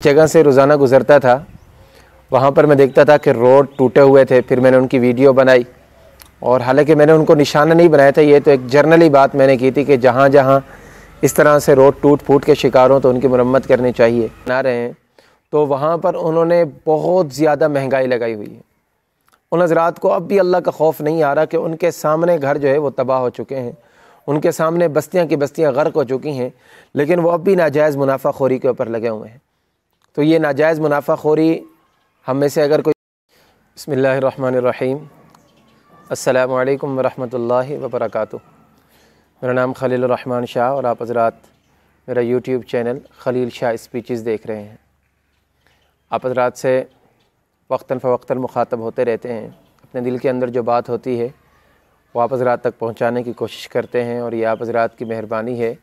جگہ سے روزانہ گزرتا تھا، وہاں پر میں دیکھتا تھا کہ روڈ ٹوٹے ہوئے تھے۔ پھر میں نے ان کی ویڈیو بنائی، اور حالانکہ میں نے ان کو نشانہ نہیں بنایا تھا، یہ تو ایک جرنلی بات میں نے کی تھی کہ جہاں جہاں اس طرح سے روڈ ٹوٹ پھوٹ کے شکار ہوں تو ان کی مرمت کرنی چاہیے۔ بنا رہے ہیں تو وہاں پر انہوں نے بہت زیادہ مہنگائی لگائی ہوئی ہے۔ ان حضرات کو اب بھی اللہ کا خوف نہیں آ رہا کہ ان کے سامنے گھر جو ہے وہ تباہ ہو چکے ہیں، ان کے سامنے بستیاں کی بستیاں غرق ہو چکی ہیں، لیکن وہ اب بھی ناجائز منافع خوری کے اوپر لگے ہوئے ہیں۔ تو یہ ناجائز منافع خوری ہم میں سے اگر کوئی بسم اللہ الرحمن الرحیم، السلام علیکم ورحمۃ اللہ وبرکاتہ۔ میرا نام خلیل الرحمن شاہ اور آپ حضرات میرا یوٹیوب چینل خلیل شاہ اسپیچز دیکھ رہے ہیں۔ آپ حضرات سے وقتاً فوقتاً مخاطب ہوتے رہتے ہیں، اپنے دل کے اندر جو بات ہوتی ہے وہ آپ حضرات تک پہنچانے کی کوشش کرتے ہیں، اور یہ آپ حضرات کی مہربانی ہے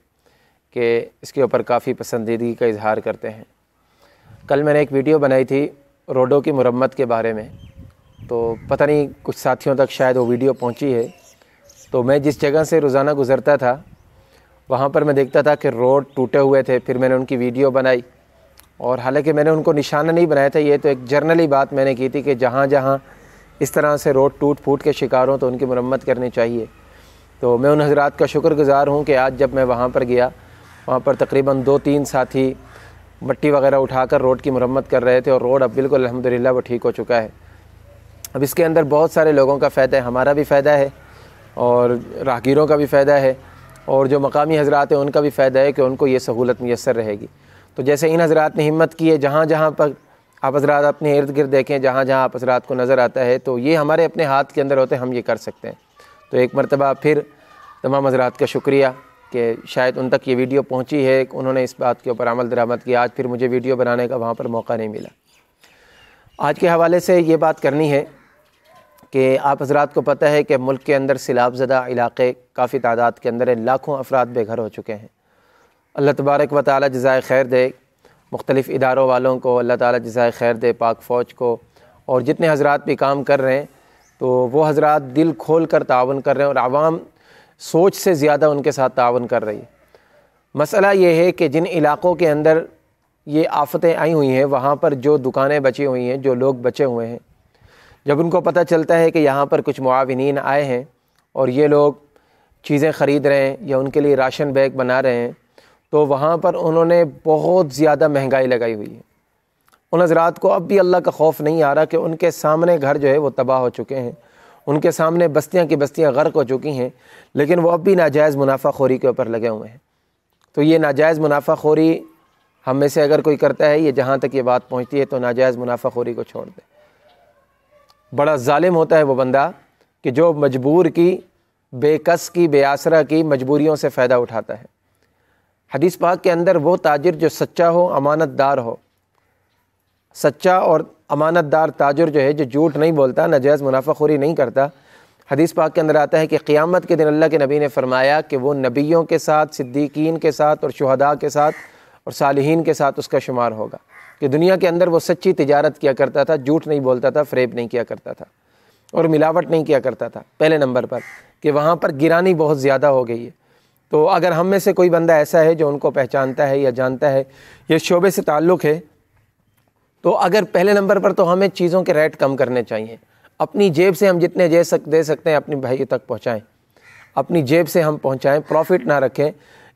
کہ اس کے اوپر کافی پسندیدگی کا اظہار کرتے ہیں۔ کل میں نے ایک ویڈیو بنائی تھی روڈوں کی مرمت کے بارے میں، تو پتہ نہیں کچھ ساتھیوں تک شاید وہ ویڈیو پہنچی ہے۔ تو میں جس جگہ سے روزانہ گزرتا تھا وہاں پر میں دیکھتا تھا کہ روڈ ٹوٹے ہوئے تھے۔ پھر میں نے ان کی ویڈیو بنائی، اور حالانکہ میں نے ان کو نشانہ نہیں بنایا تھا، یہ تو ایک جرنلی بات میں نے کی تھی کہ جہاں جہاں اس طرح سے روڈ ٹوٹ پھوٹ کے شکار ہوں تو ان کی مرمت کرنی چاہیے۔ تو میں ان حضرات کا شکر گزار ہوں کہ آج جب میں وہاں پر گیا، وہاں پر تقریباً 2-3 ساتھی مٹی وغیرہ اٹھا کر روڈ کی مرمت کر رہے تھے، اور روڈ اب بالکل الحمدللہ وہ ٹھیک ہو چکا ہے۔ اب اس کے اندر بہت سارے لوگوں کا فائدہ ہے، ہمارا بھی فائدہ ہے، اور راہگیروں کا بھی فائدہ ہے، اور جو مقامی حضرات ہیں ان کا بھی فائدہ ہے کہ ان کو یہ سہولت میسر رہے گی۔ تو جیسے ان حضرات نے ہمت کی ہے، جہاں جہاں پر آپ حضرات اپنے ارد گرد دیکھیں، جہاں جہاں آپ حضرات کو نظر آتا ہے، تو یہ ہمارے اپنے ہاتھ کے اندر ہوتے ہیں، ہم یہ کر سکتے ہیں۔ تو ایک مرتبہ پھر تمام حضرات کا شکریہ کہ شاید ان تک یہ ویڈیو پہنچی ہے، انہوں نے اس بات کے اوپر عمل درآمد کیا۔ آج پھر مجھے ویڈیو بنانے کا وہاں پر موقع نہیں ملا۔ آج کے حوالے سے یہ بات کرنی ہے کہ آپ حضرات کو پتہ ہے کہ ملک کے اندر سیلاب زدہ علاقے کافی تعداد کے اندر ہیں، لاکھوں افراد بے گھر ہو چکے ہیں۔ اللہ تبارک و تعالی جزائے خیر دے مختلف اداروں والوں کو، اللہ تعالی جزائے خیر دے پاک فوج کو، اور جتنے حضرات بھی کام کر رہے ہیں تو وہ حضرات دل کھول کر تعاون کر رہے ہیں، اور عوام سوچ سے زیادہ ان کے ساتھ تعاون کر رہی ہے۔ مسئلہ یہ ہے کہ جن علاقوں کے اندر یہ آفتیں آئی ہوئی ہیں، وہاں پر جو دکانیں بچی ہوئی ہیں، جو لوگ بچے ہوئے ہیں، جب ان کو پتہ چلتا ہے کہ یہاں پر کچھ معاونین آئے ہیں اور یہ لوگ چیزیں خرید رہے ہیں یا ان کے لیے راشن بیگ بنا رہے ہیں، تو وہاں پر انہوں نے بہت زیادہ مہنگائی لگائی ہوئی ہے۔ ان حضرات کو اب بھی اللہ کا خوف نہیں آ رہا کہ ان کے سامنے گھر جو ہے وہ تباہ ہو چکے ہیں، ان کے سامنے بستیاں کی بستیاں غرق ہو چکی ہیں، لیکن وہ اب بھی ناجائز منافع خوری کے اوپر لگے ہوئے ہیں۔ تو یہ ناجائز منافع خوری ہم میں سے اگر کوئی کرتا ہے، یہ جہاں تک یہ بات پہنچتی ہے، تو ناجائز منافع خوری کو چھوڑ دے۔ بڑا ظالم ہوتا ہے وہ بندہ کہ جو مجبور کی، بے کس کی، بے آسرا کی مجبوریوں سے فائدہ اٹھاتا ہے۔ حدیث پاک کے اندر وہ تاجر جو سچا ہو، امانت دار ہو، سچا اور امانت دار تاجر جو ہے، جو جھوٹ نہیں بولتا، ناجائز منافع خوری نہیں کرتا، حدیث پاک کے اندر آتا ہے کہ قیامت کے دن اللہ کے نبی نے فرمایا کہ وہ نبیوں کے ساتھ، صدیقین کے ساتھ، اور شہداء کے ساتھ اور صالحین کے ساتھ اس کا شمار ہوگا، کہ دنیا کے اندر وہ سچی تجارت کیا کرتا تھا، جھوٹ نہیں بولتا تھا، فریب نہیں کیا کرتا تھا، اور ملاوٹ نہیں کیا کرتا تھا۔ پہلے نمبر پر کہ وہاں پر گرانی بہت زیادہ ہو گئی ہے۔ تو اگر ہم میں سے کوئی بندہ ایسا ہے جو ان کو پہچانتا ہے یا جانتا ہے یا شعبے سے تعلق ہے، تو اگر پہلے نمبر پر تو ہمیں چیزوں کے ریٹ کم کرنے چاہیے۔ اپنی جیب سے ہم جتنے دے سکتے ہیں اپنی بھائی تک پہنچائیں، اپنی جیب سے ہم پہنچائیں، پروفٹ نہ رکھیں،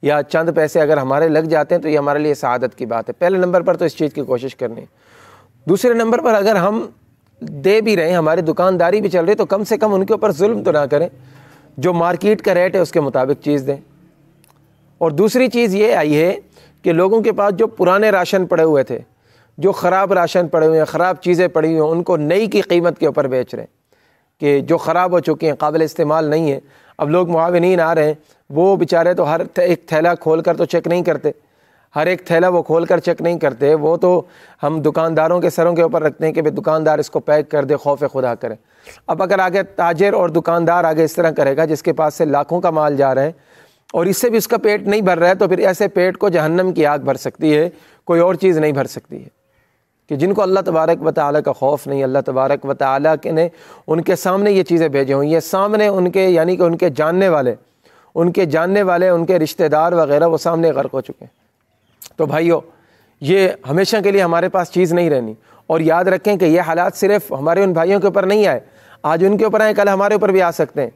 یا چند پیسے اگر ہمارے لگ جاتے ہیں تو یہ ہمارے لیے سعادت کی بات ہے۔ پہلے نمبر پر تو اس چیز کی کوشش کرنی ہے۔ دوسرے نمبر پر اگر ہم دے بھی رہے ہیں، ہماری دکانداری بھی چل رہی ہے، تو کم سے کم ان کے اوپر ظلم تو نہ کریں، جو مارکیٹ کا ریٹ ہے اس کے مطابق چیز دیں۔ اور دوسری چیز یہ آئی ہے کہ لوگوں کے پاس جو پرانے راشن پڑے ہوئے تھے، جو خراب راشن پڑے ہوئے ہیں، خراب چیزیں پڑی ہوئی ہیں، ان کو نئی کی قیمت کے اوپر بیچ رہے ہیں، کہ جو خراب ہو چکی ہیں، قابل استعمال نہیں ہے۔ اب لوگ معاونین آ رہے ہیں، وہ بیچارے تو ہر ایک تھیلا کھول کر تو چیک نہیں کرتے، ہر ایک تھیلا وہ کھول کر چیک نہیں کرتے، وہ تو ہم دکانداروں کے سروں کے اوپر رکھتے ہیں کہ بھئی دکاندار اس کو پیک کر دے، خوف خدا کرے۔ اب اگر آگے تاجر اور دکاندار آگے اس طرح کرے گا، جس کے پاس سے لاکھوں کا مال جا رہا ہے اور اس سے بھی اس کا پیٹ نہیں بھر رہا ہے، تو پھر ایسے پیٹ کو جہنم کی آگ بھر سکتی ہے، کوئی اور چیز نہیں بھر سکتی ہے۔ کہ جن کو اللہ تبارک و تعالیٰ کا خوف نہیں، اللہ تبارک و تعالیٰ نے ان کے سامنے یہ چیزیں بھیجی ہوئی ہیں، سامنے ان کے، یعنی کہ ان کے جاننے والے، ان کے رشتہ دار وغیرہ وہ سامنے غرق ہو چکے ہیں۔ تو بھائیو، یہ ہمیشہ کے لیے ہمارے پاس چیز نہیں رہنی۔ اور یاد رکھیں کہ یہ حالات صرف ہمارے ان بھائیوں کے اوپر نہیں آئے، آج ان کے اوپر آئے، کل ہمارے اوپر بھی آ سکتے ہیں۔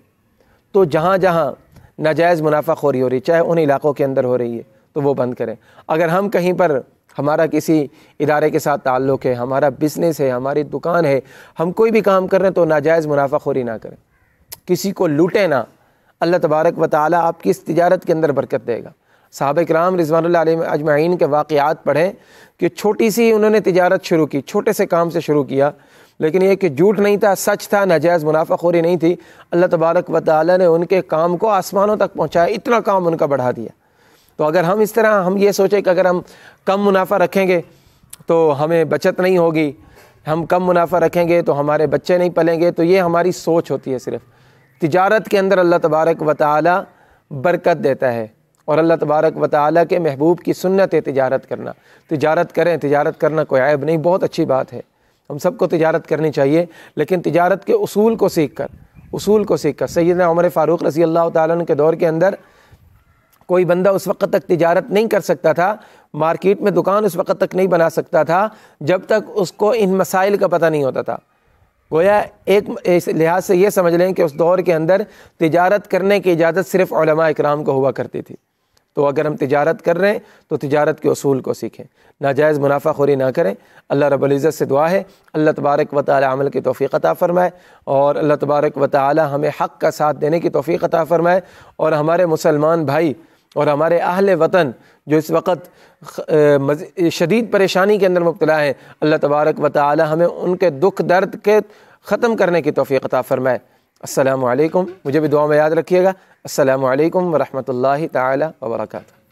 تو جہاں جہاں ناجائز منافع خوری ہو رہی، چاہے ان علاقوں کے اندر ہو رہی ہے، تو وہ بند کریں۔ اگر ہم کہیں پر ہمارا کسی ادارے کے ساتھ تعلق ہے، ہمارا بزنس ہے، ہماری دکان ہے، ہم کوئی بھی کام کر رہے ہیں، تو ناجائز منافع خوری نہ کریں، کسی کو لوٹیں نہ۔ اللہ تبارک و تعالیٰ آپ کی اس تجارت کے اندر برکت دے گا۔ صحابہ کرام رضوان اللہ علیہم اجمعین کے واقعات پڑھیں کہ چھوٹی سی انہوں نے تجارت شروع کی، چھوٹے سے کام سے شروع کیا، لیکن یہ کہ جھوٹ نہیں تھا، سچ تھا، ناجائز منافع خوری نہیں تھی۔ اللہ تبارک و تعالیٰ نے ان کے کام کو آسمانوں تک پہنچایا، اتنا کام ان کا بڑھا دیا۔ تو اگر ہم اس طرح ہم یہ سوچیں کہ اگر ہم کم منافع رکھیں گے تو ہمیں بچت نہیں ہوگی، ہم کم منافع رکھیں گے تو ہمارے بچے نہیں پلیں گے، تو یہ ہماری سوچ ہوتی ہے۔ صرف تجارت کے اندر اللہ تبارک و تعالیٰ برکت دیتا ہے، اور اللہ تبارک و تعالیٰ کے محبوب کی سنت ہے تجارت کرنا۔ تجارت کریں، تجارت کرنا کوئی عیب نہیں، بہت اچھی بات ہے، ہم سب کو تجارت کرنی چاہیے، لیکن تجارت کے اصول کو سیکھ کر سیدنا عمر فاروق رضی اللہ تعالیٰ عنہ کے دور کے اندر کوئی بندہ اس وقت تک تجارت نہیں کر سکتا تھا، مارکیٹ میں دکان اس وقت تک نہیں بنا سکتا تھا جب تک اس کو ان مسائل کا پتہ نہیں ہوتا تھا۔ گویا ایک لحاظ سے یہ سمجھ لیں کہ اس دور کے اندر تجارت کرنے کی اجازت صرف علماء اکرام کو ہوا کرتی تھی۔ تو اگر ہم تجارت کر رہے ہیں تو تجارت کے اصول کو سیکھیں، ناجائز منافع خوری نہ کریں۔ اللہ رب العزت سے دعا ہے اللہ تبارک و تعالی عمل کی توفیق عطا فرمائے، اور اللہ تبارک و تعالی ہمیں حق کا ساتھ دینے کی توفیق عطا فرمائے، اور ہمارے مسلمان بھائی اور ہمارے اہل وطن جو اس وقت شدید پریشانی کے اندر مبتلا ہیں، اللہ تبارک و تعالی ہمیں ان کے دکھ درد کے ختم کرنے کی توفیق عطا فرمائے۔ السلام علیکم، مجھے بھی دعا میں یاد رکھیے گا۔ السلام علیکم ورحمۃ اللہ تعالی وبرکاتہ۔